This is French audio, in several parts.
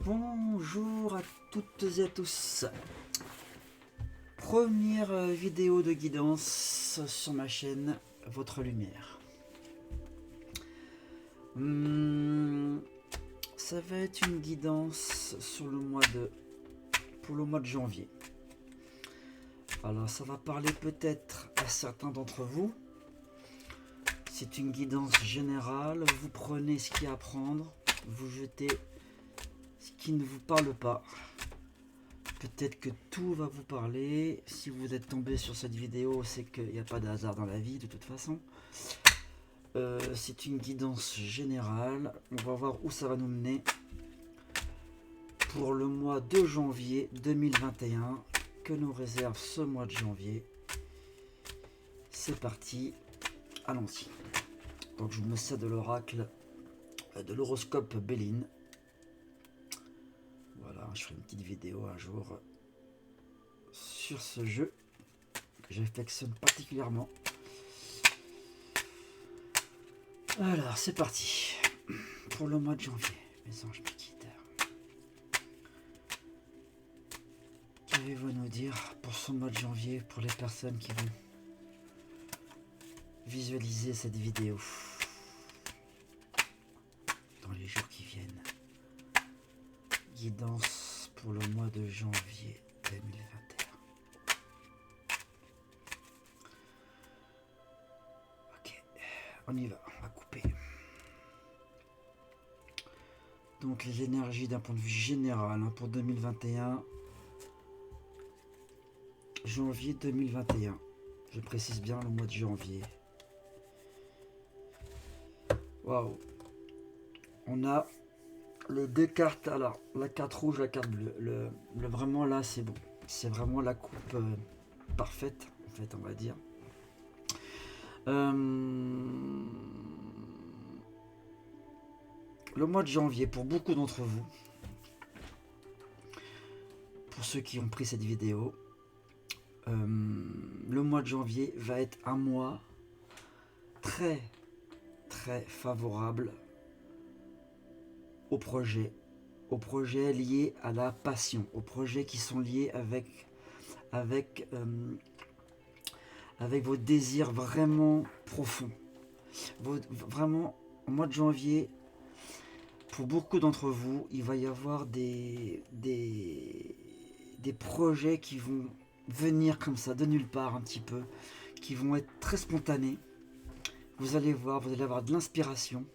Bonjour à toutes et à tous. Première vidéo de guidance sur ma chaîne Votre Lumière. Ça va être une guidance pour le mois de janvier. Alors ça va parler peut-être à certains d'entre vous. C'est une guidance générale. Vous prenez ce qu'il y a à prendre, vous jetez ce qui ne vous parle pas. Peut-être que tout va vous parler. Si vous êtes tombé sur cette vidéo, c'est qu'il n'y a pas de hasard dans la vie de toute façon. C'est une guidance générale. On va voir où ça va nous mener pour le mois de janvier 2021. Que nous réserve ce mois de janvier? C'est parti, allons-y. Donc je me sers de l'oracle, de l'horoscope Béline. Voilà, je ferai une petite vidéo un jour sur ce jeu que j'affectionne particulièrement. Alors c'est parti pour le mois de janvier. Mes anges me quittent. Qu'avez-vous à nous dire pour ce mois de janvier, pour les personnes qui vont visualiser cette vidéo dans les jours qui viennent? Guidance pour le mois de janvier 2021. Ok, on y va, on va couper. Donc les énergies d'un point de vue général pour 2021. Janvier 2021. Je précise bien le mois de janvier. Waouh. On a les deux cartes. Alors, la carte rouge, la carte bleue. Vraiment là, c'est bon. C'est vraiment la coupe parfaite, en fait, on va dire. Le mois de janvier, pour beaucoup d'entre vous, pour ceux qui ont pris cette vidéo, le mois de janvier va être un mois très favorable aux projets liés à la passion, aux projets qui sont liés avec vos désirs vraiment profonds. Vraiment, au mois de janvier, pour beaucoup d'entre vous, il va y avoir des projets qui vont venir comme ça, de nulle part un petit peu, qui vont être très spontanés. Vous allez avoir de l'inspiration.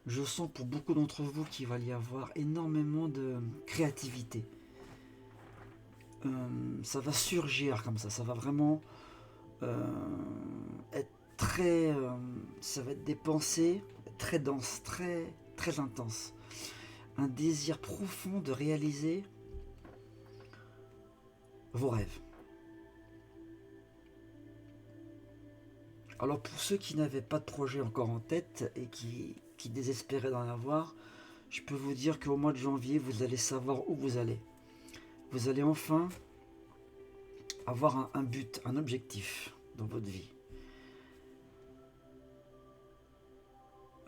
Je sens pour beaucoup d'entre vous qu'il va y avoir énormément de créativité. Ça va surgir comme ça, ça va vraiment être très... ça va être des pensées très denses, très intenses. Un désir profond de réaliser vos rêves. Alors pour ceux qui n'avaient pas de projet encore en tête et qui désespéraient d'en avoir, je peux vous dire qu'au mois de janvier, vous allez savoir où vous allez. Vous allez enfin avoir un but, un objectif dans votre vie.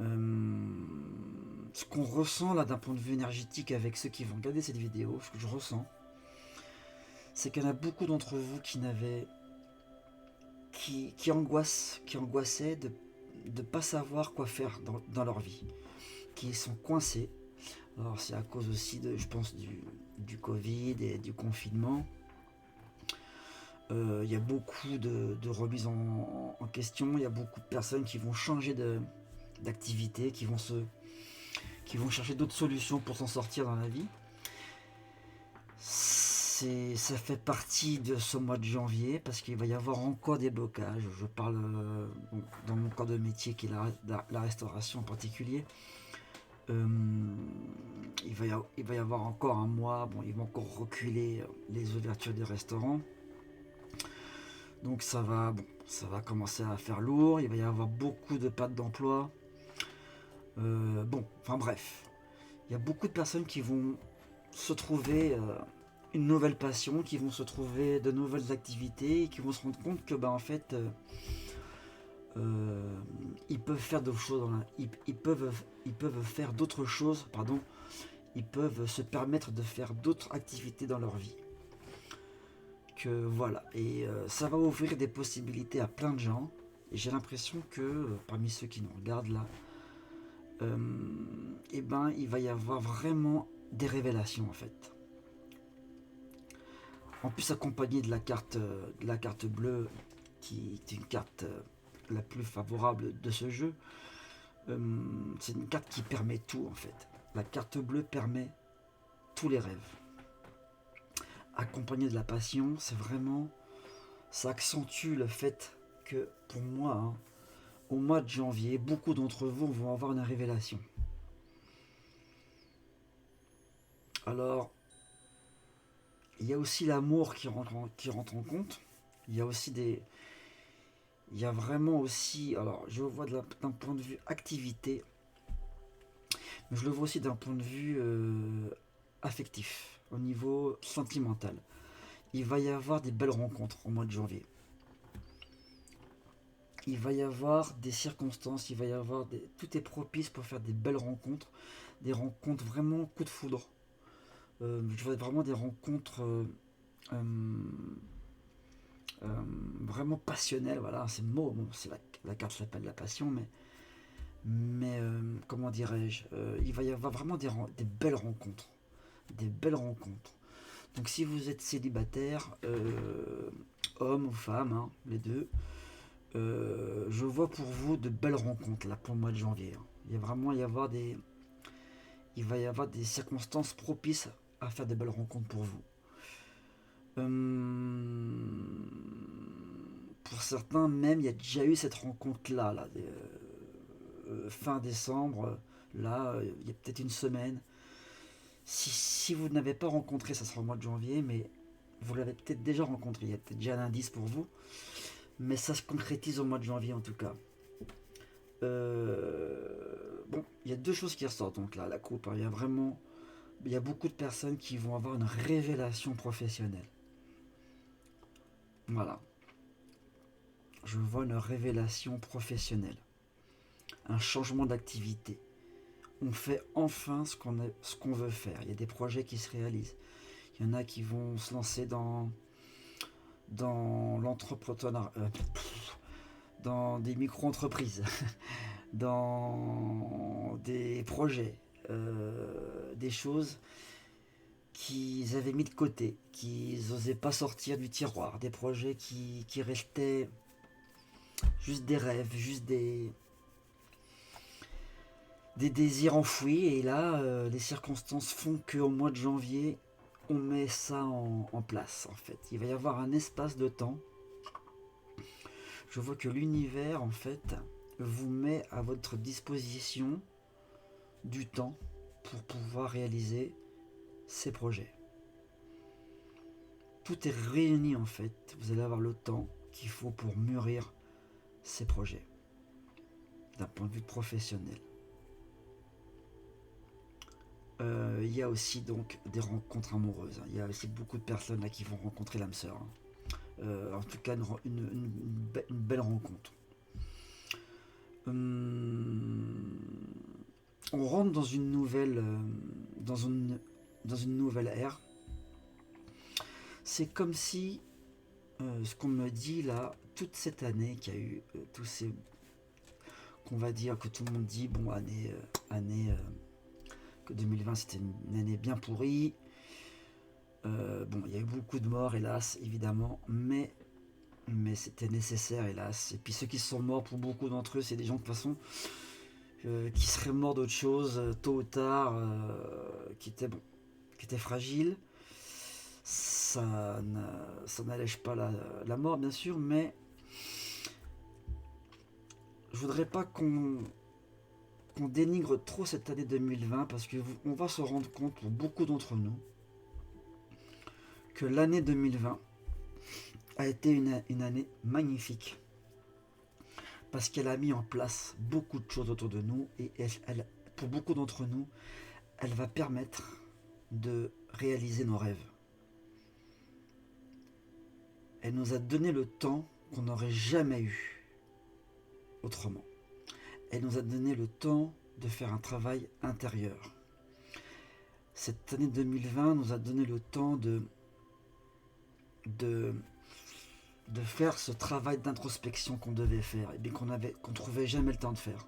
Ce qu'on ressent là d'un point de vue énergétique avec ceux qui vont regarder cette vidéo, ce que je ressens, c'est qu'il y en a beaucoup d'entre vous qui angoissaient de ne pas savoir quoi faire dans leur vie, qui sont coincés. Alors c'est à cause aussi je pense du Covid et du confinement. Il y a beaucoup de remises en question. Il y a beaucoup de personnes qui vont changer d'activité, qui vont chercher d'autres solutions pour s'en sortir dans la vie. Ça fait partie de ce mois de janvier parce qu'il va y avoir encore des blocages. Je parle dans mon corps de métier qui est la restauration en particulier. Il va y avoir encore un mois. Bon, ils vont encore reculer les ouvertures des restaurants. Donc ça va commencer à faire lourd. Il va y avoir beaucoup de pertes d'emploi. Enfin bref. Il y a beaucoup de personnes qui vont se trouver une nouvelle passion, qui vont se trouver de nouvelles activités et qui vont se rendre compte que en fait ils peuvent faire d'autres choses, ils peuvent faire d'autres choses, pardon, ils peuvent se permettre de faire d'autres activités dans leur vie. Que voilà, et ça va ouvrir des possibilités à plein de gens. Et j'ai l'impression que parmi ceux qui nous regardent là, et ben il va y avoir vraiment des révélations en fait. En plus accompagné de la carte bleue, qui est une carte la plus favorable de ce jeu. C'est une carte qui permet tout en fait. La carte bleue permet tous les rêves. Accompagné de la passion, c'est vraiment, ça accentue le fait que pour moi, hein, au mois de janvier, beaucoup d'entre vous vont avoir une révélation. Alors, il y a aussi l'amour qui rentre en compte. Il y a aussi il y a vraiment aussi, alors je le vois d'un point de vue activité, mais je le vois aussi d'un point de vue affectif, au niveau sentimental. Il va y avoir des belles rencontres au mois de janvier. Il va y avoir des circonstances, il va y avoir tout est propice pour faire des belles rencontres, des rencontres vraiment coup de foudre. Je vois vraiment des rencontres euh, euh, vraiment passionnelles, voilà, c'est le mot, bon, la carte s'appelle la passion, mais comment dirais-je, il va y avoir vraiment des belles rencontres, des belles rencontres. Donc si vous êtes célibataire, homme ou femme, hein, les deux, je vois pour vous de belles rencontres là pour le mois de janvier. Hein. Il va y avoir des circonstances propices à faire de belles rencontres pour vous. Pour certains même, il y a déjà eu cette rencontre là fin décembre, là, il y a peut-être une semaine. Si vous n'avez pas rencontré, ça sera au mois de janvier, mais vous l'avez peut-être déjà rencontré. Il y a peut-être déjà un indice pour vous, mais ça se concrétise au mois de janvier en tout cas. Bon, il y a deux choses qui ressortent donc là, la coupe. Hein, il y a beaucoup de personnes qui vont avoir une révélation professionnelle. Voilà. Je vois une révélation professionnelle. Un changement d'activité. On fait enfin ce qu'on veut faire. Il y a des projets qui se réalisent. Il y en a qui vont se lancer dans l'entrepreneuriat, dans des micro-entreprises, dans des projets, des choses qu'ils avaient mis de côté, qu'ils n'osaient pas sortir du tiroir, des projets qui restaient juste des rêves, juste des désirs enfouis. Et là, les circonstances font qu'au mois de janvier, on met ça en place en fait. Il va y avoir un espace de temps. Je vois que l'univers en fait vous met à votre disposition du temps pour pouvoir réaliser ces projets. Tout est réuni en fait. Vous allez avoir le temps qu'il faut pour mûrir ces projets d'un point de vue professionnel. Il y a aussi donc des rencontres amoureuses. Il y a aussi beaucoup de personnes là qui vont rencontrer l'âme sœur. En tout cas, une belle rencontre. On rentre dans une nouvelle, dans une nouvelle ère. C'est comme si ce qu'on me dit là, toute cette année, qu'il y a eu tous ces, qu'on va dire que tout le monde dit, bon, année que 2020 c'était une année bien pourrie. Bon, il y a eu beaucoup de morts, hélas, évidemment, mais c'était nécessaire, hélas. Et puis ceux qui sont morts, pour beaucoup d'entre eux, c'est des gens de toute façon qui seraient morts d'autre chose, tôt ou tard, qui étaient fragiles. Ça n'allège pas la mort, bien sûr, mais je voudrais pas qu'on dénigre trop cette année 2020 parce qu'on va se rendre compte pour beaucoup d'entre nous que l'année 2020 a été une année magnifique parce qu'elle a mis en place beaucoup de choses autour de nous et pour beaucoup d'entre nous, elle va permettre de réaliser nos rêves. Elle nous a donné le temps qu'on n'aurait jamais eu. autrement. Elle nous a donné le temps de faire un travail intérieur. Cette année 2020 nous a donné le temps de faire ce travail d'introspection qu'on devait faire et bien qu'on trouvait jamais le temps de faire.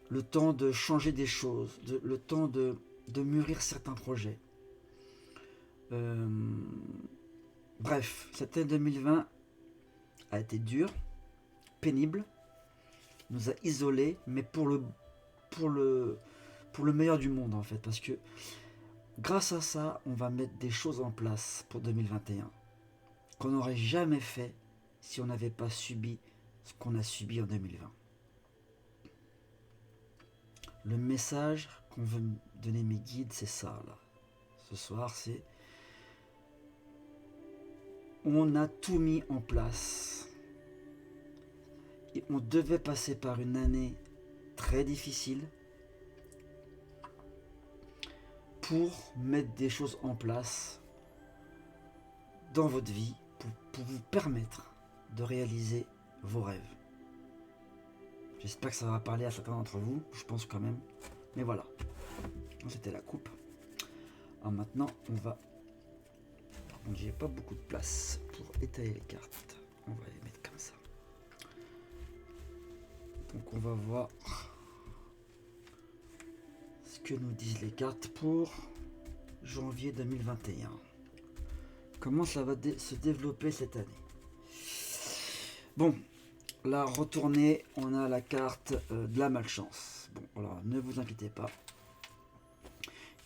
Le temps de changer des choses, le temps de mûrir certains projets. Bref, cette année 2020 a été dure, pénible, nous a isolés, mais pour le meilleur du monde en fait, parce que grâce à ça, on va mettre des choses en place pour 2021 qu'on n'aurait jamais fait si on n'avait pas subi ce qu'on a subi en 2020. Le message qu'on veut donner mes guides, c'est ça là. Ce soir, c'est on a tout mis en place. Et on devait passer par une année très difficile pour mettre des choses en place dans votre vie pour vous permettre de réaliser vos rêves. J'espère que ça va parler à certains d'entre vous, je pense quand même. Mais voilà, c'était la coupe. Alors maintenant, on va... Par contre, j'ai pas beaucoup de place pour étaler les cartes. On va les mettre comme ça. Donc on va voir ce que nous disent les cartes pour janvier 2021. Comment ça va se développer cette année? Bon, là, retournez, on a la carte de la malchance. Bon, alors ne vous inquiétez pas.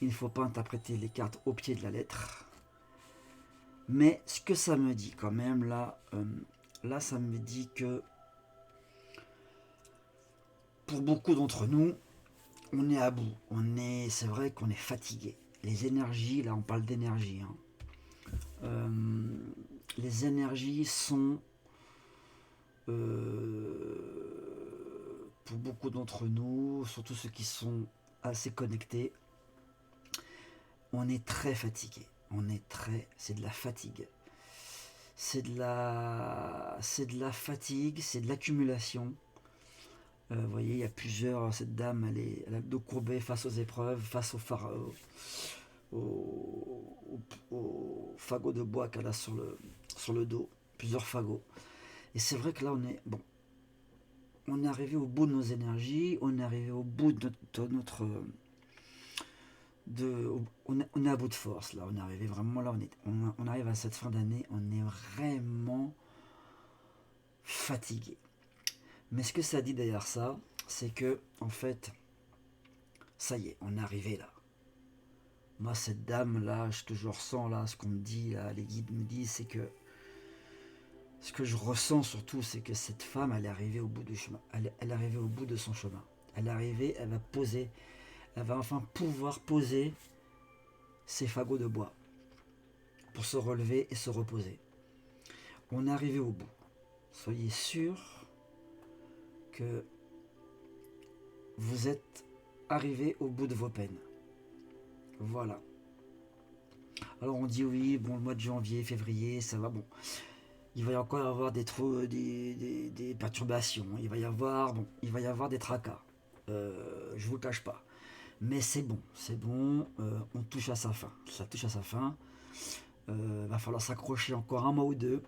Il ne faut pas interpréter les cartes au pied de la lettre. Mais ce que ça me dit quand même, là, ça me dit que pour beaucoup d'entre nous, on est à bout. C'est vrai qu'on est fatigué. Les énergies, là on parle d'énergie. Les énergies sont, pour beaucoup d'entre nous, surtout ceux qui sont assez connectés, on est très fatigué. C'est de la fatigue. C'est de la fatigue, c'est de l'accumulation. Vous voyez, il y a plusieurs. Cette dame, elle a le dos courbé face aux épreuves, face au fagot de bois qu'elle a sur le dos, plusieurs fagots. Et c'est vrai que là, on est arrivé au bout de nos énergies, on est arrivé au bout de notre on est à bout de force là, on est arrivé vraiment là, on arrive à cette fin d'année, on est vraiment fatigué. Mais ce que ça dit derrière ça, c'est que en fait, ça y est, on est arrivé là. Moi, cette dame là, ce que je ressens là, ce qu'on me dit là, les guides me disent, c'est que ce que je ressens surtout, c'est que cette femme, elle est arrivée au bout du chemin, elle est arrivée au bout de son chemin. Elle est arrivée, elle va enfin pouvoir poser ses fagots de bois pour se relever et se reposer. On est arrivé au bout. Soyez sûrs que vous êtes arrivé au bout de vos peines. Voilà. Alors on dit oui, bon, le mois de janvier, février, ça va, bon. Il va y encore avoir des perturbations, il va y avoir des tracas. Je vous le cache pas. Mais c'est bon, on touche à sa fin. Ça touche à sa fin. Va falloir s'accrocher encore un mois ou deux.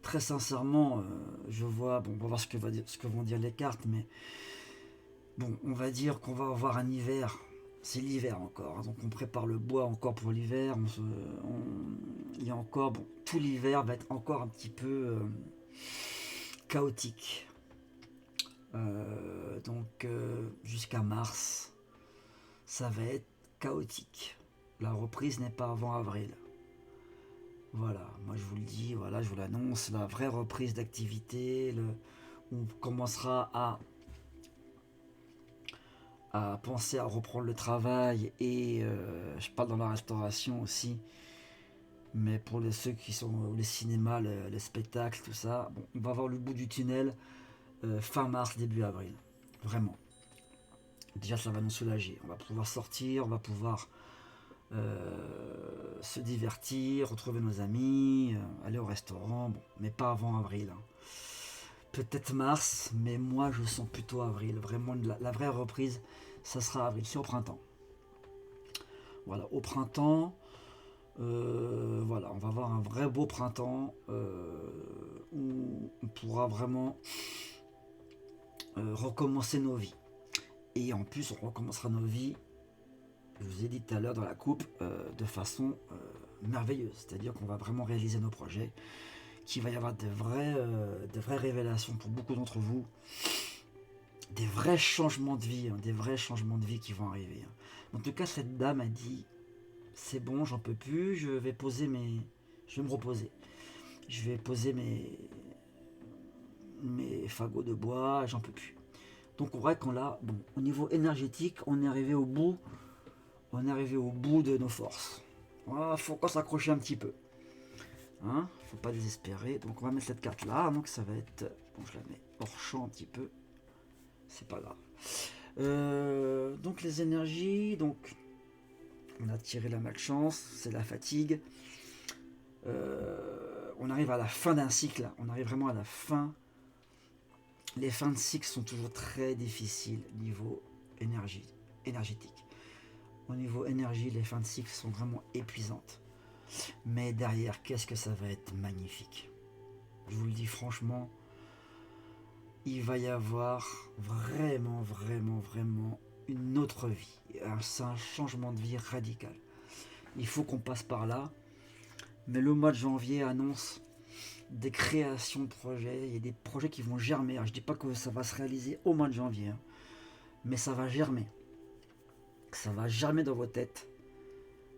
Très sincèrement, je vois, on va voir ce que vont dire les cartes, mais bon, on va dire qu'on va avoir un hiver. C'est l'hiver encore, donc on prépare le bois encore pour l'hiver. Il y a encore, tout l'hiver va être encore un petit peu chaotique. Donc jusqu'à mars, ça va être chaotique. La reprise n'est pas avant avril. Voilà, moi je vous le dis, voilà, je vous l'annonce, la vraie reprise d'activité, on commencera à penser à reprendre le travail et je parle dans la restauration aussi, mais pour ceux qui sont les cinémas, les spectacles, tout ça, on va voir le bout du tunnel fin mars, début avril, vraiment. Déjà ça va nous soulager, on va pouvoir sortir, on va pouvoir se divertir, retrouver nos amis, aller au restaurant, bon, mais pas avant avril. Hein. Peut-être mars, mais moi je sens plutôt avril. Vraiment, la vraie reprise, ça sera avril, c'est au printemps. Voilà, au printemps, voilà, on va avoir un vrai beau printemps où on pourra vraiment recommencer nos vies. Et en plus, on recommencera nos vies, je vous ai dit tout à l'heure dans la coupe, de façon merveilleuse. C'est-à-dire qu'on va vraiment réaliser nos projets, qu'il va y avoir de vraies révélations pour beaucoup d'entre vous, des vrais changements de vie, hein, des vrais changements de vie qui vont arriver. Hein. En tout cas, cette dame a dit, c'est bon, j'en peux plus, je vais me reposer. Je vais poser mes fagots de bois, j'en peux plus. Donc on voit qu'on l'a, bon, au niveau énergétique, on est arrivé au bout de nos forces. Voilà, faut qu'on s'accroche un petit peu. Hein, faut pas désespérer. Donc on va mettre cette carte là, donc ça va être, bon je la mets hors champ un petit peu, c'est pas grave. Donc les énergies, donc on a tiré la malchance, c'est la fatigue. On arrive à la fin d'un cycle, on arrive vraiment à la fin. Les fins de cycle sont toujours très difficiles niveau énergétique. Au niveau énergie, les fins de cycle sont vraiment épuisantes. Mais derrière, qu'est-ce que ça va être magnifique. Je vous le dis franchement, il va y avoir vraiment une autre vie. C'est un changement de vie radical. Il faut qu'on passe par là. Mais le mois de janvier annonce des créations de projets. Il y a des projets qui vont germer. Alors, je ne dis pas que ça va se réaliser au mois de janvier, hein, mais ça va germer. Ça va germer dans vos têtes.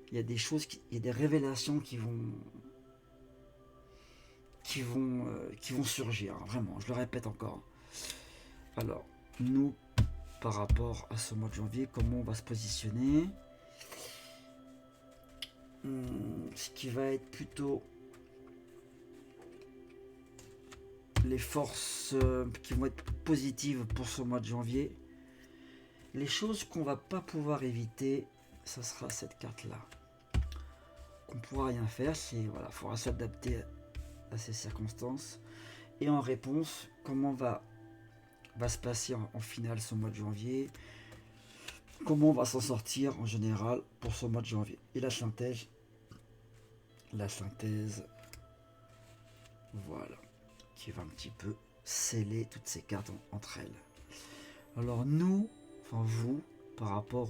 Il y a des choses, il y a des révélations qui vont surgir. Vraiment, je le répète encore. Alors, nous, par rapport à ce mois de janvier, comment on va se positionner? Ce qui va être plutôt les forces qui vont être positives pour ce mois de janvier. Les choses qu'on va pas pouvoir éviter, ça sera cette carte-là. Qu'on pourra rien faire, c'est voilà, faudra s'adapter à ces circonstances. Et en réponse, comment va se passer en finale ce mois de janvier? Comment on va s'en sortir en général pour ce mois de janvier? Et la synthèse, voilà, qui va un petit peu sceller toutes ces cartes entre elles. Alors nous, enfin vous, par rapport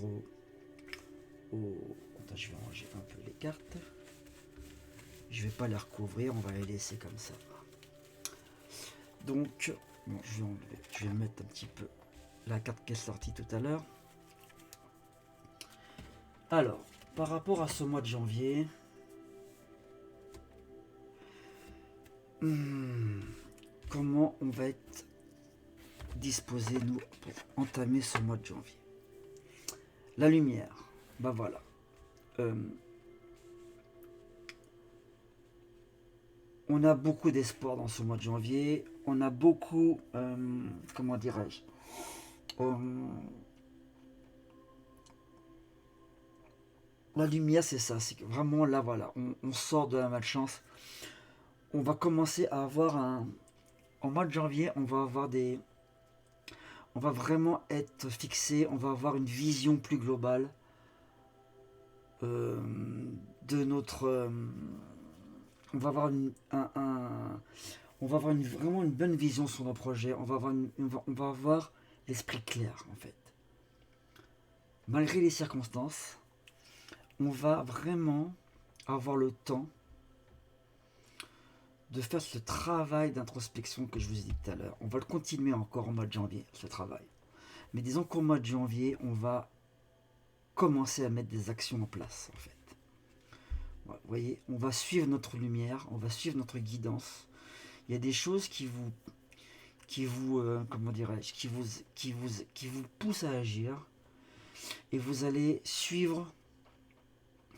Attends, je vais ranger un peu les cartes. Je vais pas les recouvrir, on va les laisser comme ça. Donc, bon, je vais mettre un petit peu la carte qui est sortie tout à l'heure. Alors, par rapport à ce mois de janvier, comment on va être disposé, nous, pour entamer ce mois de janvier? La lumière, bah voilà. On a beaucoup d'espoir dans ce mois de janvier. On a beaucoup, comment dirais-je, la lumière, c'est ça. C'est que vraiment là, voilà, on sort de la malchance. On va commencer à avoir en mois de janvier, on va vraiment être fixé. On va avoir une vision plus globale de notre. On va avoir vraiment une bonne vision sur nos projets. On va avoir l'esprit clair en fait. Malgré les circonstances, on va vraiment avoir le temps de faire ce travail d'introspection que je vous ai dit tout à l'heure. On va le continuer encore en mois de janvier, ce travail. Mais disons qu'au mois de janvier, on va commencer à mettre des actions en place en fait. Vous voyez, on va suivre notre lumière, on va suivre notre guidance. Il y a des choses qui vous comment dirais-je, qui vous poussent à agir, et vous allez suivre,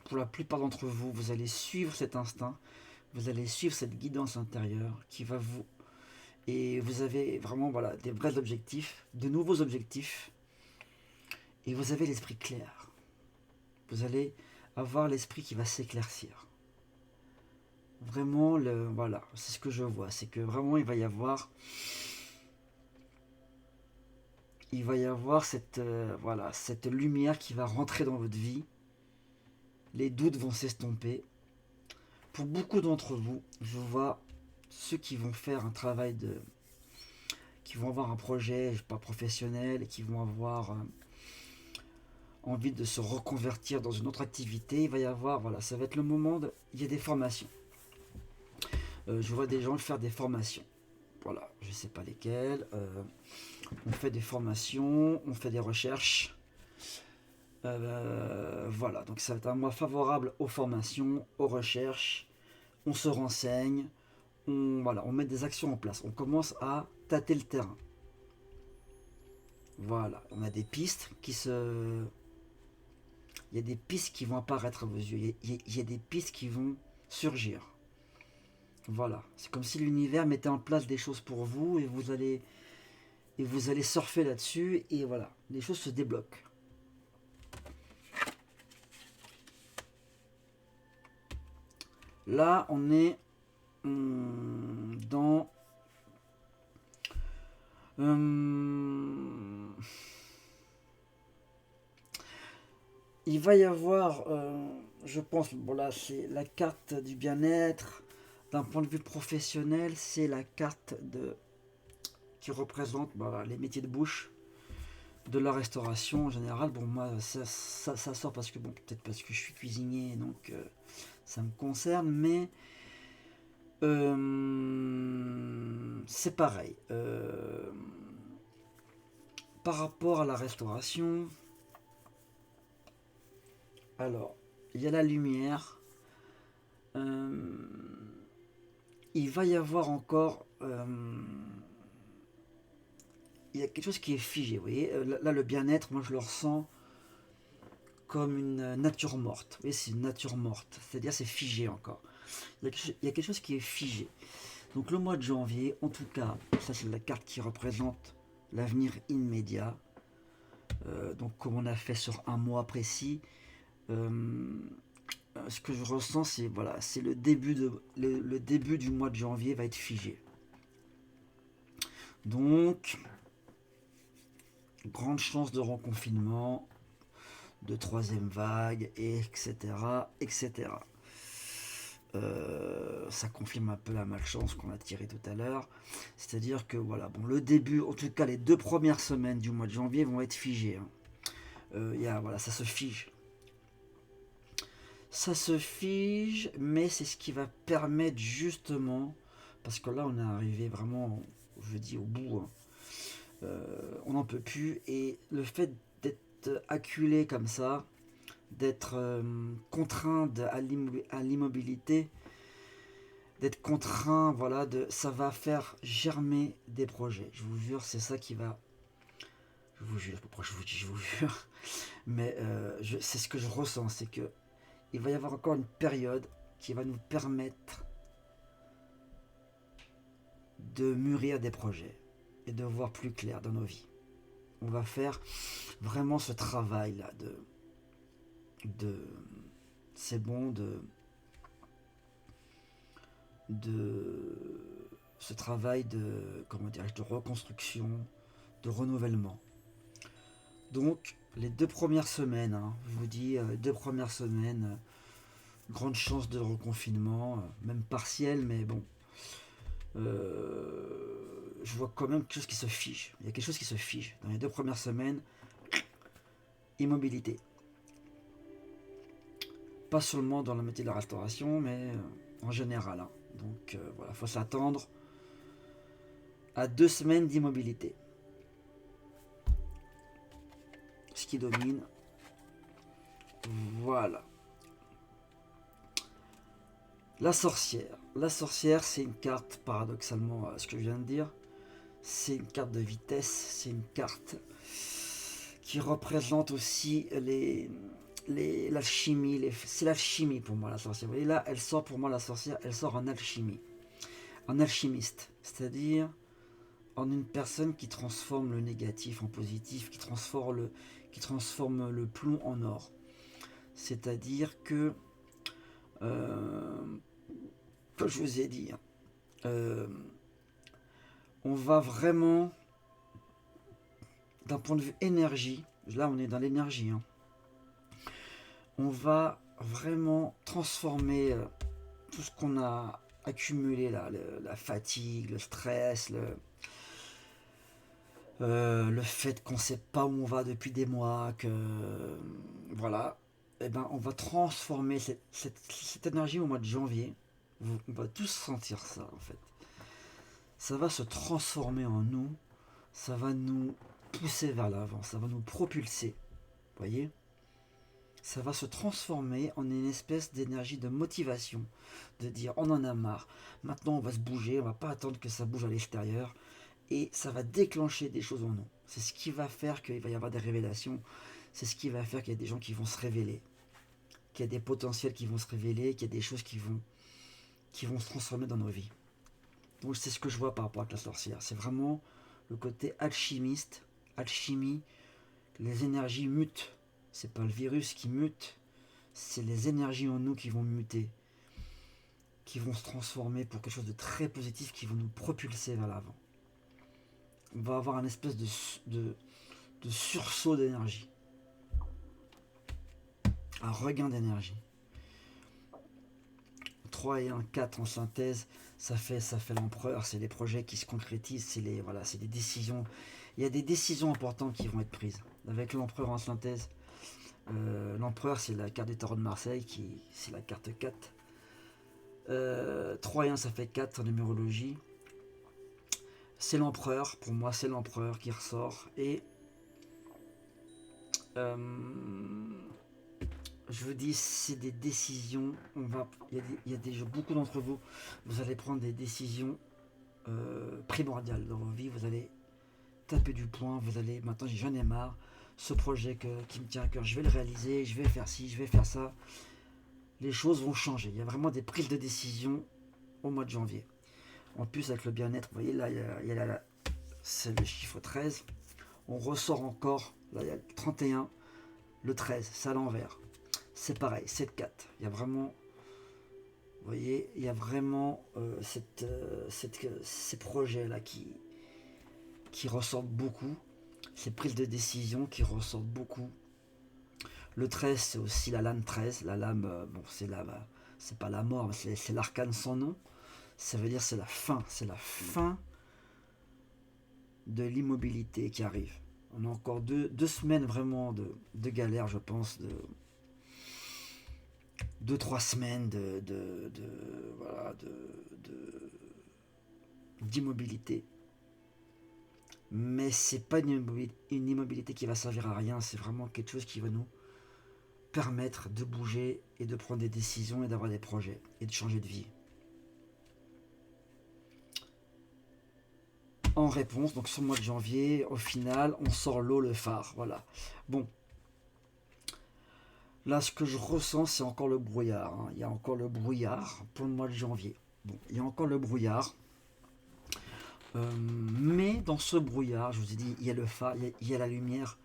pour la plupart d'entre vous, vous allez suivre cet instinct, vous allez suivre cette guidance intérieure qui va vous, et vous avez vraiment voilà des vrais objectifs, de nouveaux objectifs, et vous avez l'esprit clair. Vous allez avoir l'esprit qui va s'éclaircir. Vraiment, voilà, c'est ce que je vois. C'est que vraiment, il va y avoir cette, voilà, cette lumière qui va rentrer dans votre vie. Les doutes vont s'estomper. Pour beaucoup d'entre vous, je vois ceux qui vont faire un travail qui vont avoir un projet pas professionnel et qui vont avoir envie de se reconvertir dans une autre activité. Il va y avoir, voilà, ça va être le moment il y a des formations. Je vois des gens faire des formations. Voilà, je ne sais pas lesquelles. On fait des formations, on fait des recherches. Voilà, donc ça va être un mois favorable aux formations, aux recherches. On se renseigne, voilà, on met des actions en place. On commence à tâter le terrain. Voilà, on a des pistes il y a des pistes qui vont apparaître à vos yeux. Il y a des pistes qui vont surgir. Voilà, c'est comme si l'univers mettait en place des choses pour vous et vous allez surfer là-dessus et voilà, les choses se débloquent. Là, on est dans il va y avoir, je pense, bon là c'est la carte du bien-être. D'un point de vue professionnel, c'est la carte qui représente les métiers de bouche, de la restauration en général. Bon, moi ça sort parce que, bon, peut-être parce que je suis cuisinier, donc ça me concerne, mais c'est pareil. Par rapport à la restauration, alors, il y a la lumière. Il va y avoir encore... il y a quelque chose qui est figé, vous voyez. Là, le bien-être, moi, je le ressens comme une nature morte. Vous voyez, c'est une nature morte. C'est-à-dire, c'est figé encore. Il y a quelque chose qui est figé. Donc, le mois de janvier, en tout cas, ça, c'est la carte qui représente l'avenir immédiat. Donc, comme on a fait sur un mois précis, ce que je ressens, c'est voilà, c'est le début du mois de janvier va être figé. Donc, grande chance de reconfinement, de troisième vague, etc., etc. Ça confirme un peu la malchance qu'on a tirée tout à l'heure. C'est-à-dire que voilà, bon, le début, en tout cas les 2 premières semaines du mois de janvier vont être figées. Voilà, ça se fige. Ça se fige, mais c'est ce qui va permettre justement, parce que là on est arrivé vraiment, je dis au bout, hein, on n'en peut plus, et le fait d'être acculé comme ça, d'être contraint à l'immobilité, d'être contraint, voilà, ça va faire germer des projets. Je vous jure, c'est ça qui va... Je vous jure, pourquoi je vous dis je vous jure, mais c'est ce que je ressens, c'est que il va y avoir encore une période qui va nous permettre de mûrir des projets et de voir plus clair dans nos vies. On va faire vraiment ce travail là c'est bon de ce travail de, comment dirais-je, de reconstruction, de renouvellement. Donc les 2 premières semaines, hein, je vous dis, 2 premières semaines, grande chance de reconfinement, même partiel, mais bon, je vois quand même quelque chose qui se fige. Il y a quelque chose qui se fige. Dans les 2 premières semaines, immobilité. Pas seulement dans le métier de la restauration, mais en général. Hein. Donc voilà, il faut s'attendre à 2 semaines d'immobilité. Ce qui domine. Voilà. La sorcière. La sorcière, c'est une carte, paradoxalement, ce que je viens de dire. C'est une carte de vitesse, c'est une carte qui représente aussi l'alchimie. C'est l'alchimie pour moi, la sorcière. Vous voyez, là, elle sort pour moi, la sorcière, elle sort en alchimie. En alchimiste. C'est-à-dire en une personne qui transforme le négatif en positif, qui transforme le plomb en or. C'est-à-dire que, comme je vous ai dit, on va vraiment, d'un point de vue énergie, là on est dans l'énergie, hein, on va vraiment transformer tout ce qu'on a accumulé là, la fatigue, le stress, le fait qu'on ne sait pas où on va depuis des mois, que voilà, et ben on va transformer cette énergie au mois de janvier. On va tous sentir ça en fait. Ça va se transformer en nous, ça va nous pousser vers l'avant, ça va nous propulser, vous voyez. Ça va se transformer en une espèce d'énergie de motivation, de dire on en a marre, maintenant on va se bouger, on va pas attendre que ça bouge à l'extérieur, et ça va déclencher des choses en nous. C'est ce qui va faire qu'il va y avoir des révélations, c'est ce qui va faire qu'il y a des gens qui vont se révéler, qu'il y a des potentiels qui vont se révéler, qu'il y a des choses qui vont se transformer dans nos vies. Donc c'est ce que je vois par rapport à la sorcière, c'est vraiment le côté alchimiste, alchimie, les énergies mutent. C'est pas le virus qui mute, c'est les énergies en nous qui vont muter, qui vont se transformer pour quelque chose de très positif, qui vont nous propulser vers l'avant. On va avoir un espèce de sursaut d'énergie, un regain d'énergie. 3 et 1, 4 en synthèse, ça fait l'empereur, c'est les projets qui se concrétisent, c'est des décisions. Il y a des décisions importantes qui vont être prises. Avec l'empereur en synthèse, l'empereur c'est la carte du tarot de Marseille, c'est la carte 4. 3 et 1 ça fait 4 en numérologie. C'est l'empereur, pour moi c'est l'empereur qui ressort. Et je vous dis, c'est des décisions. Il y a beaucoup d'entre vous, vous allez prendre des décisions primordiales dans vos vies. Vous allez taper du poing, vous allez, maintenant j'en ai marre, ce projet qui me tient à cœur, je vais le réaliser, je vais faire ci, je vais faire ça. Les choses vont changer. Il y a vraiment des prises de décision au mois de janvier. En plus, avec le bien-être, vous voyez, là, c'est le chiffre 13. On ressort encore, là, il y a le 31, le 13, c'est à l'envers. C'est pareil, c'est le 4. Il y a vraiment, vous voyez, il y a vraiment ces projets-là qui ressortent beaucoup. Ces prises de décision qui ressortent beaucoup. Le 13, c'est aussi la lame 13. La lame, bon, c'est pas la mort, mais c'est l'arcane sans nom. Ça veut dire c'est la fin de l'immobilité qui arrive. On a encore deux semaines vraiment de galère, je pense, 2-3 semaines d'immobilité. Mais c'est pas une immobilité qui va servir à rien, c'est vraiment quelque chose qui va nous permettre de bouger et de prendre des décisions et d'avoir des projets et de changer de vie. En réponse, donc sur le mois de janvier, au final, on sort l'eau, le phare, voilà. Bon, là, ce que je ressens, c'est encore le brouillard. Hein. Il y a encore le brouillard pour le mois de janvier. Bon, il y a encore le brouillard. Mais dans ce brouillard, je vous ai dit, il y a le phare, il y a la lumière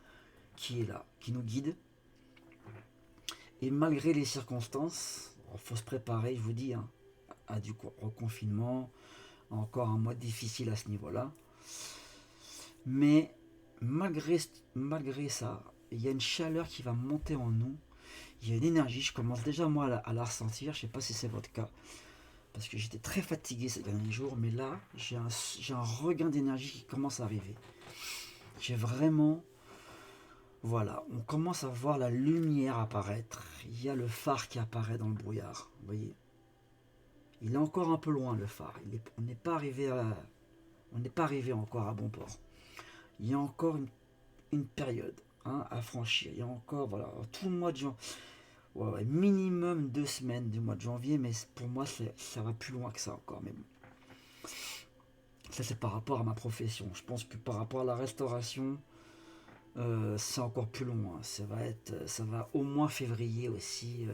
qui est là, qui nous guide. Et malgré les circonstances, il faut se préparer, je vous dis, hein, à du reconfinement, encore un mois difficile à ce niveau-là. Mais malgré ça, il y a une chaleur qui va monter en nous. Il y a une énergie, je commence déjà moi à la ressentir, je ne sais pas si c'est votre cas, parce que j'étais très fatigué ces derniers jours, mais là, j'ai un regain d'énergie qui commence à arriver. J'ai vraiment... Voilà, on commence à voir la lumière apparaître. Il y a le phare qui apparaît dans le brouillard, vous voyez. Il est encore un peu loin le phare, on n'est pas arrivé encore à bon port. Il y a encore une période à franchir. Il y a encore, voilà, tout le mois de janvier. Ouais, minimum 2 semaines du mois de janvier, mais pour moi, ça va plus loin que ça encore. Mais bon. Ça, c'est par rapport à ma profession. Je pense que par rapport à la restauration, c'est encore plus long. Hein. Ça va au moins février aussi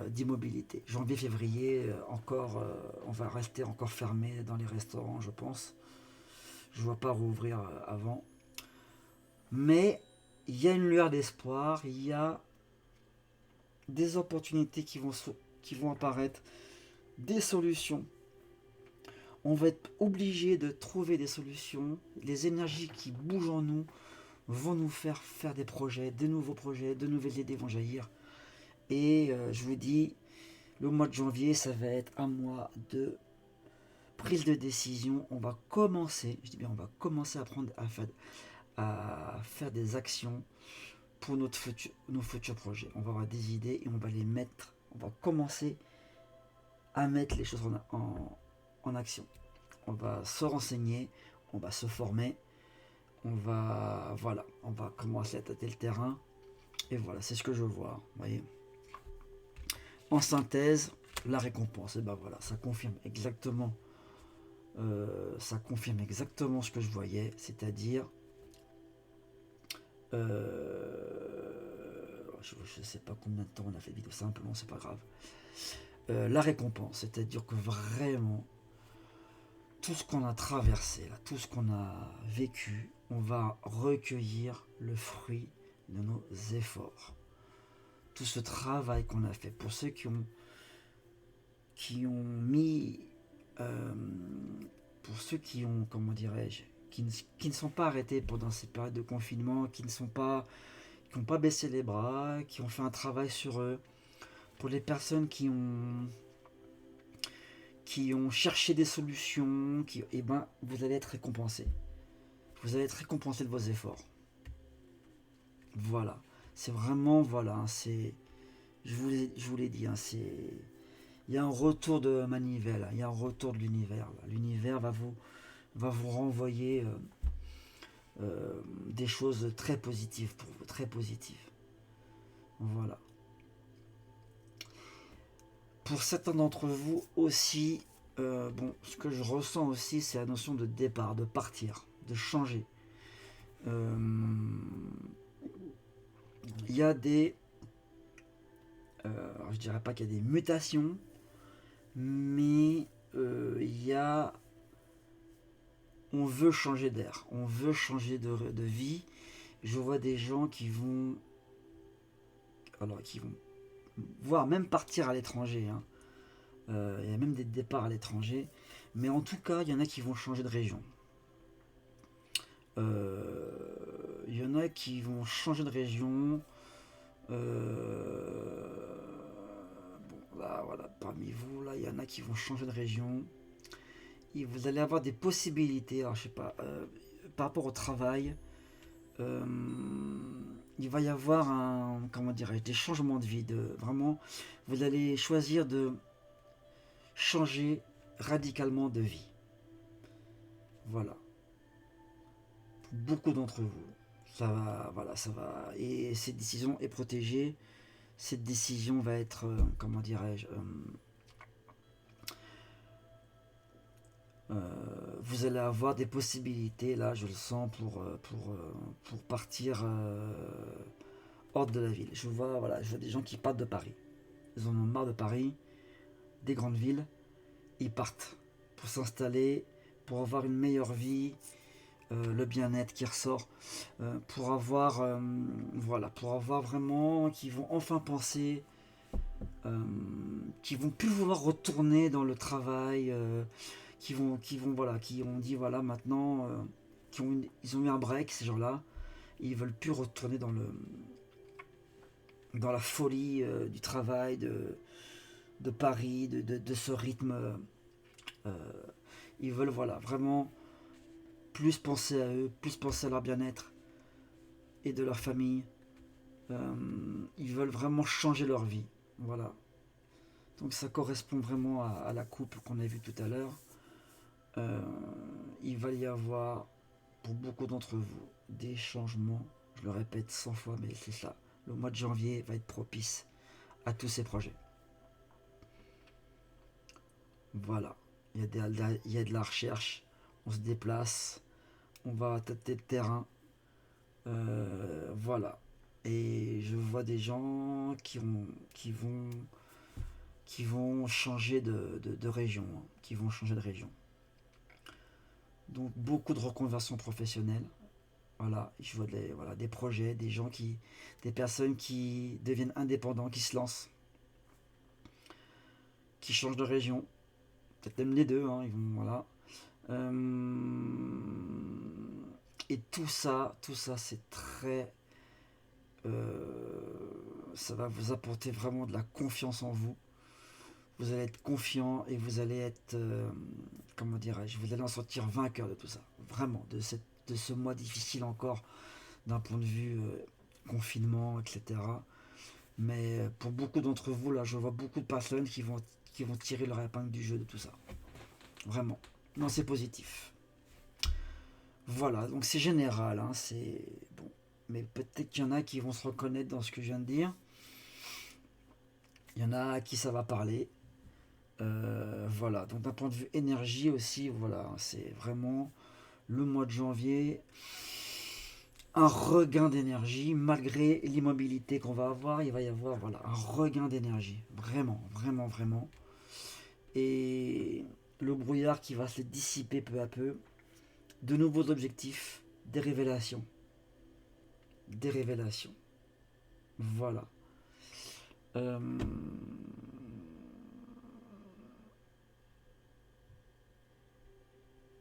d'immobilité. Janvier, février, encore, on va rester encore fermé dans les restaurants, je pense. Je ne vois pas rouvrir avant. Mais il y a une lueur d'espoir, il y a des opportunités qui vont apparaître, des solutions. On va être obligé de trouver des solutions. Les énergies qui bougent en nous vont nous faire des projets, de nouveaux projets, de nouvelles idées vont jaillir. Et je vous dis, le mois de janvier, ça va être un mois de prise de décision. On va commencer, je dis bien, on va commencer à faire des actions pour nos futurs projets. On va avoir des idées et on va les mettre, on va commencer à mettre les choses en action. On va se renseigner, on va se former, on va commencer à tâter le terrain. Et voilà, c'est ce que je vois. Vous voyez. En synthèse, la récompense. Et ben voilà, ça confirme exactement ce que je voyais, c'est-à-dire je ne sais pas combien de temps on a fait de vidéo, simplement c'est pas grave. La récompense, c'est-à-dire que vraiment tout ce qu'on a traversé, là, tout ce qu'on a vécu, on va recueillir le fruit de nos efforts. Tout ce travail qu'on a fait, pour ceux qui ont mis, pour ceux qui ont, comment dirais-je, qui ne sont pas arrêtés pendant ces périodes de confinement, qui n'ont pas baissé les bras, qui ont fait un travail sur eux, pour les personnes qui ont cherché des solutions, eh ben, vous allez être récompensés. Vous allez être récompensés de vos efforts. Voilà. C'est vraiment, voilà, c'est... Je vous l'ai dit, hein, c'est... Il y a un retour de manivelle, il y a un retour de l'univers. L'univers va vous renvoyer des choses très positives pour vous, très positives. Voilà. Pour certains d'entre vous aussi, ce que je ressens aussi, c'est la notion de départ, de partir, de changer. Il y a des... je dirais pas qu'il y a des mutations, mais il y a... On veut changer d'air, on veut changer de vie. Je vois des gens qui vont voire même partir à l'étranger. Hein. Il y a même des départs à l'étranger. Mais en tout cas, il y en a qui vont changer de région. Il y en a qui vont changer de région. Là, voilà, parmi vous, là, il y en a qui vont changer de région. Et vous allez avoir des possibilités, alors je sais pas, par rapport au travail. Il va y avoir des changements de vie. Vraiment, vous allez choisir de changer radicalement de vie. Voilà. Pour beaucoup d'entre vous, ça va. Et cette décision est protégée. Cette décision va être, vous allez avoir des possibilités, là, je le sens, pour partir hors de la ville. Je vois des gens qui partent de Paris. Ils en ont marre de Paris, des grandes villes. Ils partent pour s'installer, pour avoir une meilleure vie, le bien-être qui ressort, pour avoir vraiment, qui vont enfin penser, qui vont plus vouloir retourner dans le travail, qui ont dit voilà maintenant, ils ont eu un break ces gens-là, ils veulent plus retourner dans la folie du travail, de Paris, de ce rythme. Ils veulent vraiment plus penser à eux, plus penser à leur bien-être et de leur famille. Ils veulent vraiment changer leur vie. Voilà. Donc ça correspond vraiment à la coupe qu'on a vue tout à l'heure. Il va y avoir pour beaucoup d'entre vous des changements. Je le répète 100 fois, mais c'est ça. Le mois de janvier va être propice à tous ces projets. Voilà. Il y a de la recherche. On se déplace. On va tâter le terrain. Voilà. Et je vois des gens qui vont changer de région. Hein, qui vont changer de région. Donc beaucoup de reconversion professionnelle. Voilà, je vois des projets, des personnes qui deviennent indépendants, qui se lancent, qui changent de région, peut-être même les deux, hein, ils vont, voilà. Et tout ça, c'est très, ça va vous apporter vraiment de la confiance en vous. Vous allez être confiant et vous allez être, comment dirais-je, vous allez en sortir vainqueur de tout ça, vraiment, de ce mois difficile encore d'un point de vue confinement, etc. Mais pour beaucoup d'entre vous, là, je vois beaucoup de personnes qui vont tirer leur épingle du jeu de tout ça. Vraiment. Non, c'est positif. Voilà, donc c'est général, hein, c'est bon. Mais peut-être qu'il y en a qui vont se reconnaître dans ce que je viens de dire. Il y en a à qui ça va parler. Voilà, donc d'un point de vue énergie aussi, voilà, c'est vraiment le mois de janvier. Un regain d'énergie, malgré l'immobilité qu'on va avoir, il va y avoir voilà, un regain d'énergie. Vraiment, vraiment, vraiment. Et le brouillard qui va se dissiper peu à peu. De nouveaux objectifs, des révélations. Des révélations. Voilà. Euh,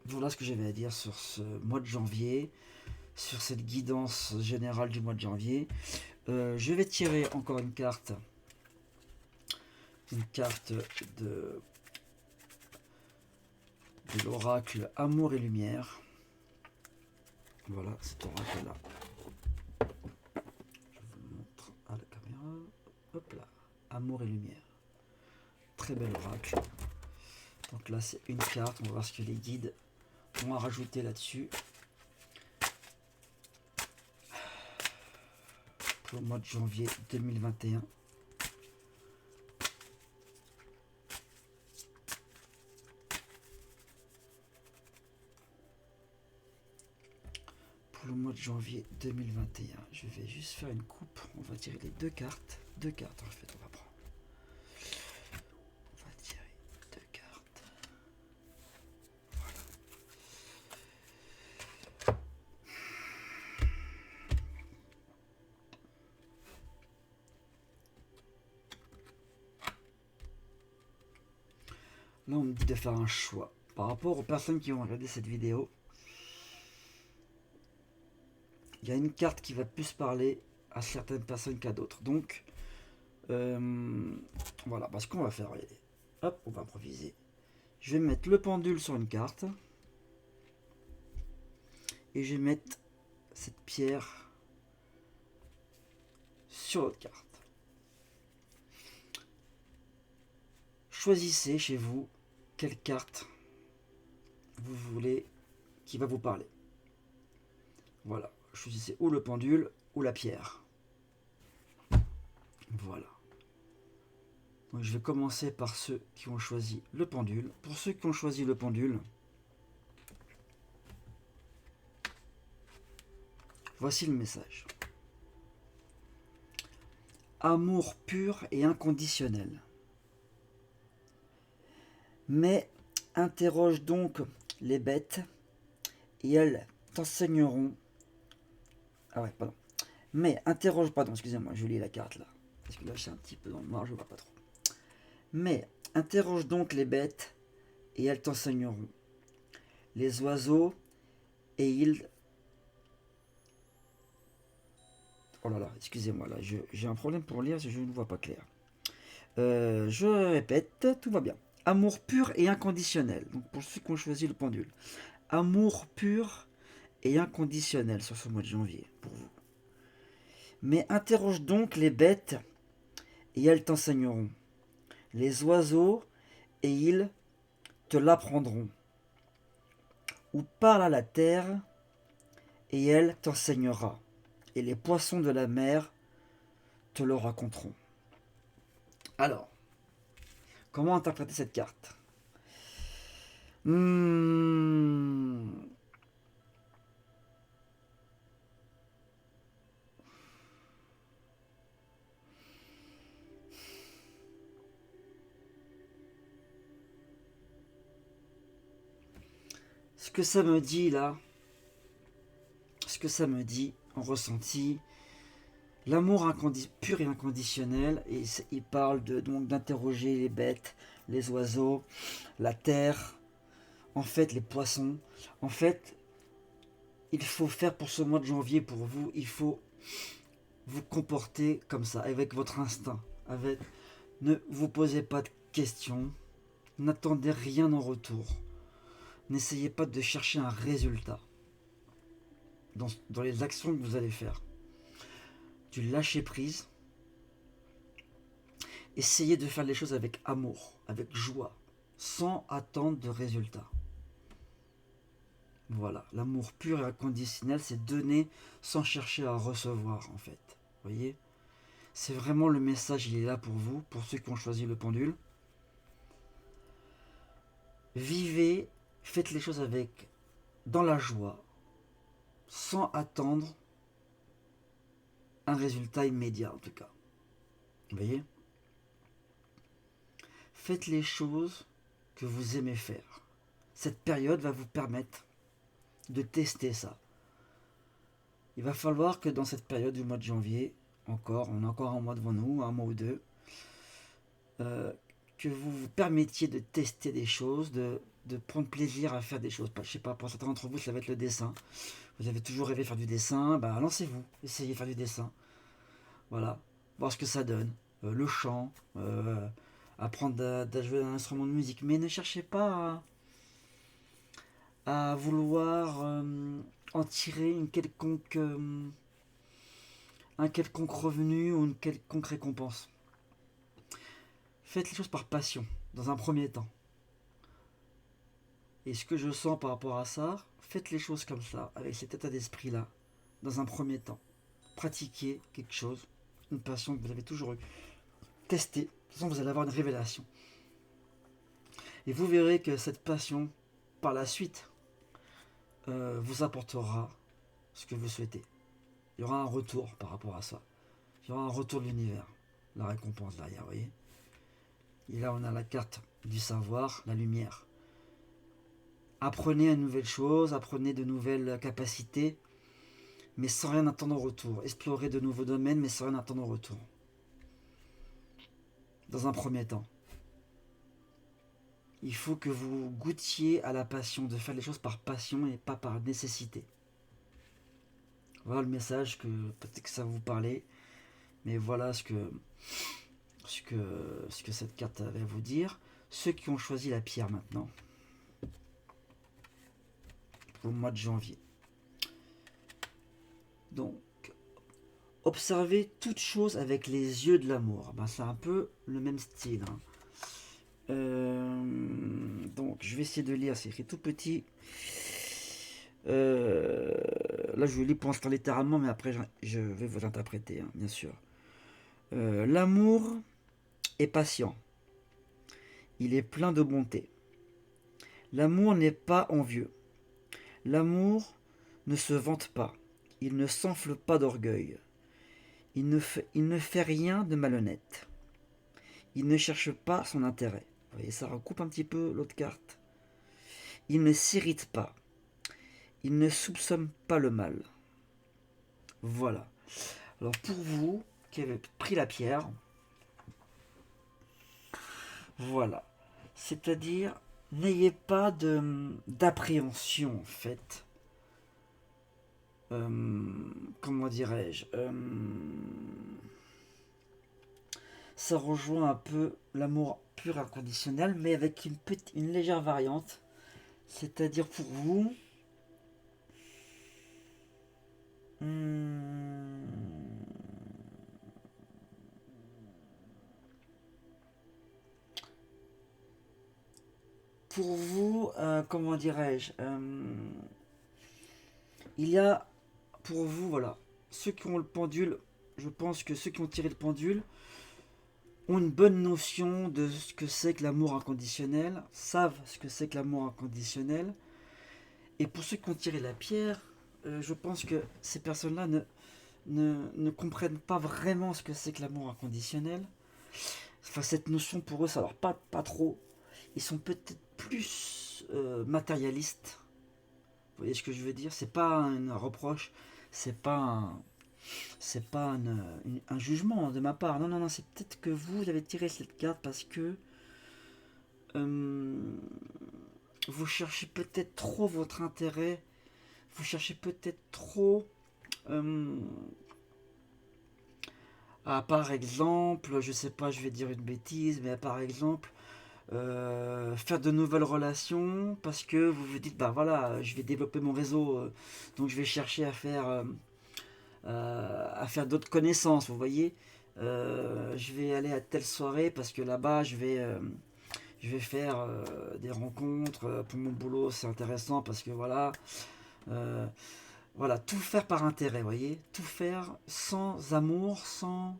Voilà ce que j'avais à dire sur ce mois de janvier, sur cette guidance générale du mois de janvier. Je vais tirer encore une carte de, de l'oracle Amour et Lumière. Voilà, cet oracle-là. Je vous le montre à la caméra. Hop là, Amour et Lumière. Très bel oracle. Donc là, c'est une carte. On va voir ce que les guides ont à rajouter là-dessus. Pour le mois de janvier 2021. Pour le mois de janvier 2021, je vais juste faire une coupe. On va tirer les deux cartes. Deux cartes en fait, on va prendre. On va tirer deux cartes. Voilà. Là, on me dit de faire un choix. Par rapport aux personnes qui vont regarder cette vidéo, il y a une carte qui va plus parler à certaines personnes qu'à d'autres. Donc, voilà, ce qu'on va faire, regardez. Hop, on va improviser. Je vais mettre le pendule sur une carte. Et je vais mettre cette pierre sur l'autre carte. Choisissez chez vous quelle carte vous voulez qui va vous parler. Voilà, choisissez ou le pendule ou la pierre. Voilà. Donc je vais commencer par ceux qui ont choisi le pendule. Pour ceux qui ont choisi le pendule, voici le message. Amour pur et inconditionnel. Mais interroge donc les bêtes et elles t'enseigneront. Ah ouais, pardon. Mais interroge, pardon, excusez-moi, je lis la carte là. Parce que là, je suis un petit peu dans le noir, je vois pas trop. Mais interroge donc les bêtes et elles t'enseigneront. Les oiseaux et ils. Oh là là, excusez-moi, là, j'ai un problème pour lire, je ne vois pas clair. Je répète, tout va bien. Amour pur et inconditionnel. Donc pour ceux qui ont choisi le pendule. Amour pur et inconditionnel sur ce mois de janvier pour vous. Mais interroge donc les bêtes et elles t'enseigneront. Les oiseaux et ils te l'apprendront. Ou parle à la terre et elle t'enseignera. Et les poissons de la mer te le raconteront. Alors, comment interpréter cette carte? Ce que ça me dit là, ce ce que ça me dit en ressenti. L'amour pur et inconditionnel, et il parle donc d'interroger les bêtes, les oiseaux, la terre, en fait les poissons. En fait, il faut faire pour ce mois de janvier, pour vous, il faut vous comporter comme ça, avec votre instinct. Ne vous posez pas de questions, n'attendez rien en retour. N'essayez pas de chercher un résultat dans les actions que vous allez faire. Du lâcher prise. Essayez de faire les choses avec amour, avec joie, sans attendre de résultat. Voilà, l'amour pur et inconditionnel, c'est donner sans chercher à recevoir, en fait. Vous voyez ? C'est vraiment le message, il est là pour vous, pour ceux qui ont choisi le pendule. Vivez, faites les choses dans la joie, sans attendre un résultat immédiat, en tout cas. Vous voyez ? Faites les choses que vous aimez faire. Cette période va vous permettre de tester ça. Il va falloir que dans cette période du mois de janvier, on a encore un mois devant nous, un mois ou deux, que vous vous permettiez de tester des choses, de prendre plaisir à faire des choses. Je sais pas, pour certains d'entre vous, ça va être le dessin. Vous avez toujours rêvé de faire du dessin, lancez-vous, essayez de faire du dessin. Voilà, voir ce que ça donne. Le chant, apprendre à jouer un instrument de musique. Mais ne cherchez pas à vouloir en tirer un quelconque revenu ou une quelconque récompense. Faites les choses par passion, dans un premier temps. Et ce que je sens par rapport à ça, faites les choses comme ça, avec cet état d'esprit-là, dans un premier temps. Pratiquez quelque chose, une passion que vous avez toujours eue. Testez, de toute façon vous allez avoir une révélation. Et vous verrez que cette passion, par la suite, vous apportera ce que vous souhaitez. Il y aura un retour par rapport à ça. Il y aura un retour de l'univers, la récompense derrière, vous voyez. Et là, on a la carte du savoir, la lumière. Apprenez une nouvelle chose, apprenez de nouvelles capacités, mais sans rien attendre en retour. Explorez de nouveaux domaines, mais sans rien attendre en retour. Dans un premier temps. Il faut que vous goûtiez à la passion, de faire les choses par passion et pas par nécessité. Voilà le message, que peut-être que ça va vous parler, mais voilà ce que cette carte avait à vous dire. Ceux qui ont choisi la pierre maintenant, au mois de janvier. Donc, observez toute chose avec les yeux de l'amour. C'est un peu le même style. Donc, je vais essayer de lire, c'est écrit tout petit. Là, je lis pour l'instant littéralement, mais après, je vais vous interpréter, bien sûr. L'amour est patient. Il est plein de bonté. L'amour n'est pas envieux. L'amour ne se vante pas. Il ne s'enfle pas d'orgueil. Il ne fait rien de malhonnête. Il ne cherche pas son intérêt. Vous voyez, ça recoupe un petit peu l'autre carte. Il ne s'irrite pas. Il ne soupçonne pas le mal. Voilà. Alors pour vous qui avez pris la pierre, voilà. C'est-à-dire, n'ayez pas d'appréhension en fait. Comment dirais-je, ça rejoint un peu l'amour pur inconditionnel, mais avec une légère variante. C'est-à-dire pour vous, comment dirais-je, il y a pour vous, voilà, ceux qui ont le pendule, je pense que ceux qui ont tiré le pendule ont une bonne notion de ce que c'est que l'amour inconditionnel, savent ce que c'est que l'amour inconditionnel. Et pour ceux qui ont tiré la pierre, je pense que ces personnes-là ne comprennent pas vraiment ce que c'est que l'amour inconditionnel. Enfin, cette notion pour eux, ça leur pas trop. Ils sont peut-être plus matérialistes. voyez ce que je veux dire? C'est pas un reproche, c'est pas un, c'est pas un jugement de ma part. Non, non, non, c'est peut-être que vous avez tiré cette carte parce que euh, vous cherchez peut-être trop votre intérêt, vous cherchez peut-être trop euh, par exemple, je sais pas, je vais dire une bêtise, mais par exemple, faire de nouvelles relations parce que vous vous dites, bah voilà, je vais développer mon réseau, donc je vais chercher à faire d'autres connaissances, vous voyez. Je vais aller à telle soirée parce que là-bas, je vais faire des rencontres pour mon boulot, c'est intéressant parce que voilà. euh, voilà, tout faire par intérêt, vous voyez. Tout faire sans amour, sans...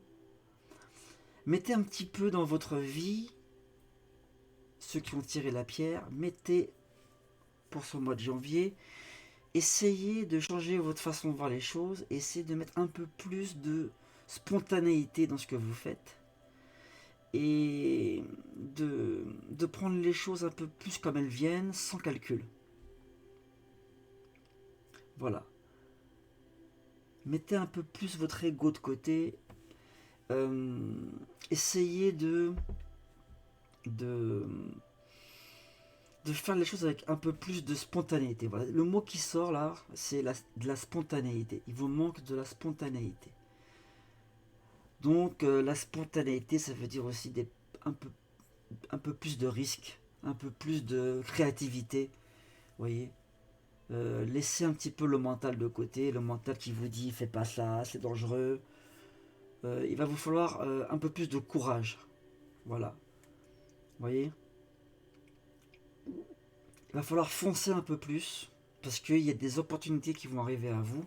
Mettez un petit peu dans votre vie, ceux qui ont tiré la pierre, mettez pour ce mois de janvier, essayez de changer votre façon de voir les choses, essayez de mettre un peu plus de spontanéité dans ce que vous faites et de prendre les choses un peu plus comme elles viennent, sans calcul. Voilà. Mettez un peu plus votre ego de côté. Euh, essayez de, de faire les choses avec un peu plus de spontanéité. Voilà. Le mot qui sort là, c'est de la spontanéité. Il vous manque de la spontanéité. Donc la spontanéité, ça veut dire aussi un peu plus de risque, un peu plus de créativité. Vous voyez, laissez un petit peu le mental de côté, le mental qui vous dit fais pas ça, c'est dangereux. Il va vous falloir un peu plus de courage. Voilà. Vous voyez, il va falloir foncer un peu plus parce qu'il y a des opportunités qui vont arriver à vous,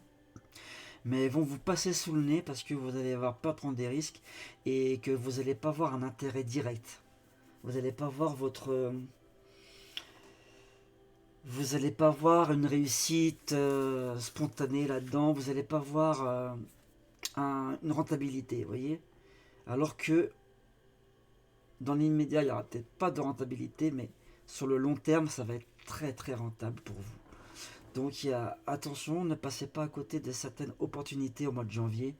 mais elles vont vous passer sous le nez parce que vous n'allez pas prendre des risques et que vous n'allez pas voir un intérêt direct. Vous n'allez pas voir vous n'allez pas voir une réussite spontanée là-dedans. Vous n'allez pas voir une rentabilité, vous voyez. Alors que dans l'immédiat, il n'y aura peut-être pas de rentabilité, mais sur le long terme, ça va être très très rentable pour vous. Donc attention, ne passez pas à côté de certaines opportunités au mois de janvier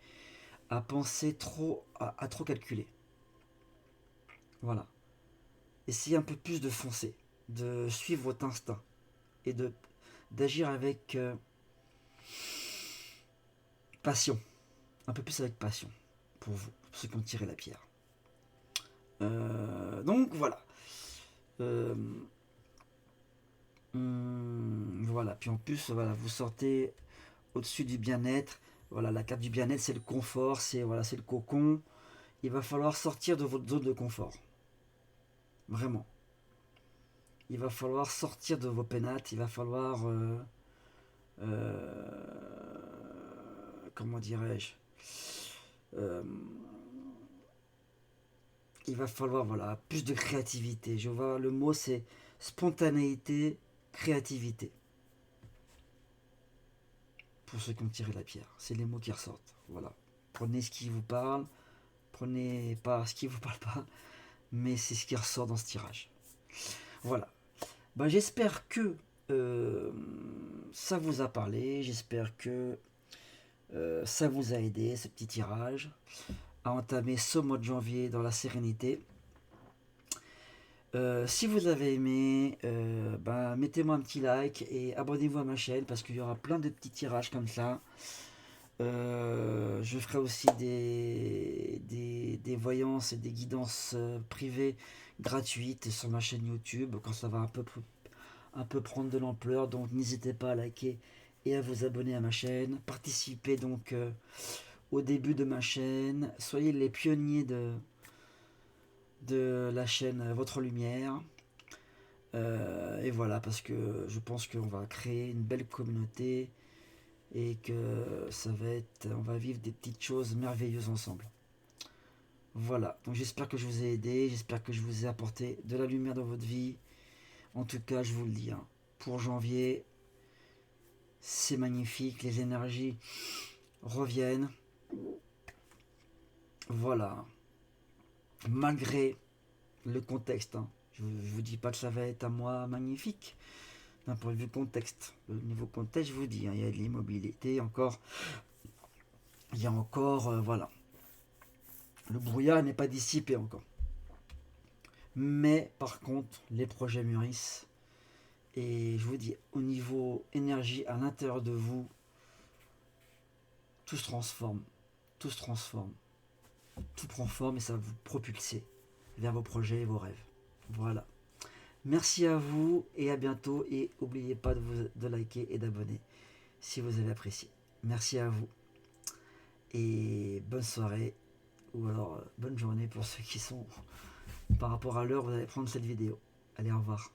à penser trop, à trop calculer. Voilà. Essayez un peu plus de foncer, de suivre votre instinct et d'agir avec passion. Un peu plus avec passion pour vous, pour ceux qui ont tiré la pierre. Donc voilà. Euh, voilà. Puis en plus, voilà, vous sortez au-dessus du bien-être. Voilà, la carte du bien-être, c'est le confort, c'est le cocon. Il va falloir sortir de votre zone de confort. Vraiment. Il va falloir sortir de vos pénates. Il va falloir, comment dirais-je, euh, il va falloir voilà plus de créativité. Je vois le mot c'est spontanéité, créativité. Pour ceux qui ont tiré la pierre, c'est les mots qui ressortent. Voilà. Prenez ce qui vous parle, prenez pas ce qui vous parle pas, mais c'est ce qui ressort dans ce tirage. Voilà. Ben, j'espère que ça vous a parlé, j'espère que ça vous a aidé ce petit tirage à entamer ce mois de janvier dans la sérénité. Si vous avez aimé, ben, mettez-moi un petit like et abonnez-vous à ma chaîne parce qu'il y aura plein de petits tirages comme ça. Je ferai aussi des voyances et des guidances privées gratuites sur ma chaîne YouTube quand ça va un peu prendre de l'ampleur. Donc n'hésitez pas à liker et à vous abonner à ma chaîne. Participez donc au début de ma chaîne. Soyez les pionniers de la chaîne Votre Lumière. Et voilà, parce que je pense qu'on va créer une belle communauté et que on va vivre des petites choses merveilleuses ensemble. Voilà, donc j'espère que je vous ai aidé, j'espère que je vous ai apporté de la lumière dans votre vie. En tout cas, je vous le dis, hein, pour janvier, c'est magnifique, les énergies reviennent. Voilà, malgré le contexte, hein. Je vous dis pas que ça va être un mois magnifique, d'un point de vue contexte. Le niveau contexte, je vous dis, hein, il y a de l'immobilité encore. Il y a encore, voilà. Le brouillard n'est pas dissipé encore. Mais par contre, les projets mûrissent. Et je vous dis, au niveau énergie à l'intérieur de vous, tout se transforme. Tout se transforme. Tout prend forme et ça va vous propulser vers vos projets et vos rêves. Voilà. Merci à vous et à bientôt. Et n'oubliez pas de liker et d'abonner si vous avez apprécié. Merci à vous. Et bonne soirée. Ou alors bonne journée pour ceux qui sont par rapport à l'heure où vous allez prendre cette vidéo. Allez, au revoir.